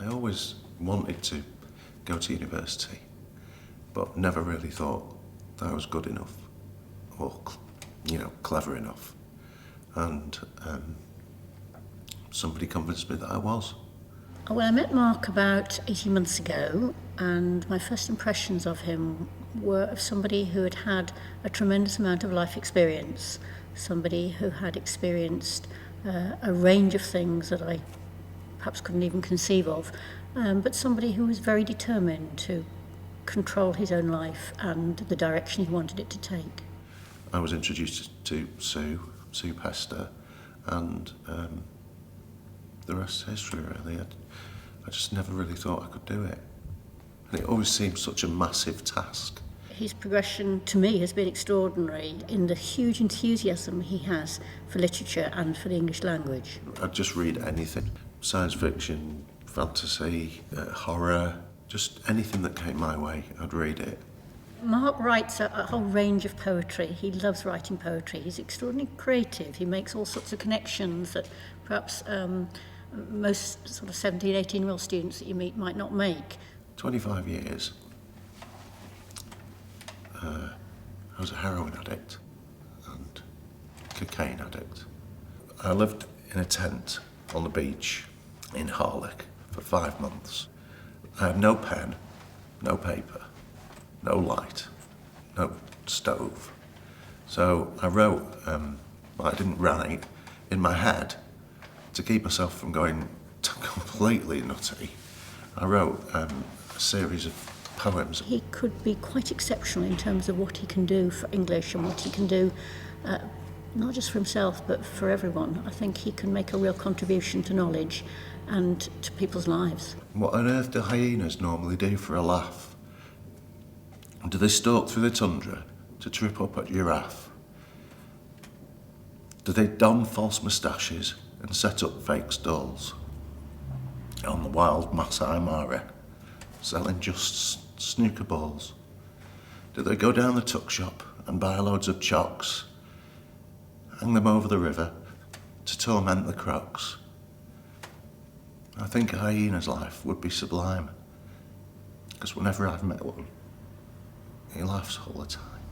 I always wanted to go to university, but never really thought that I was good enough or, clever enough. And somebody convinced me that I was. Well, I met Mark about 18 months ago, and my first impressions of him were of somebody who had had a tremendous amount of life experience, somebody who had experienced a range of things that I perhaps couldn't even conceive of, but somebody who was very determined to control his own life and the direction he wanted it to take. I was introduced to Sue Pester, and the rest is history, really. I just never really thought I could do it. And it always seemed such a massive task. His progression, to me, has been extraordinary in the huge enthusiasm he has for literature and for the English language. I'd just read anything. Science fiction, fantasy, horror, just anything that came my way, I'd read it. Mark writes a whole range of poetry. He loves writing poetry. He's extraordinarily creative. He makes all sorts of connections that perhaps most sort of 17, 18-year-old students that you meet might not make. 25 years. I was a heroin addict and cocaine addict. I lived in a tent on the beach in Harlech for 5 months. I had no pen, no paper, no light, no stove. So I wrote, I didn't write, in my head, to keep myself from going completely nutty. I wrote a series of poems. He could be quite exceptional in terms of what he can do for English and what he can do, not just for himself, but for everyone. I think he can make a real contribution to knowledge and to people's lives. What on earth do hyenas normally do for a laugh? Do they stalk through the tundra to trip up a giraffe? Do they don false moustaches and set up fake stalls on the wild Masai Mara, selling just snooker balls? Do they go down the tuck shop and buy loads of chocks, hang them over the river to torment the crocs? I think a hyena's life would be sublime, because whenever I've met one, he laughs all the time.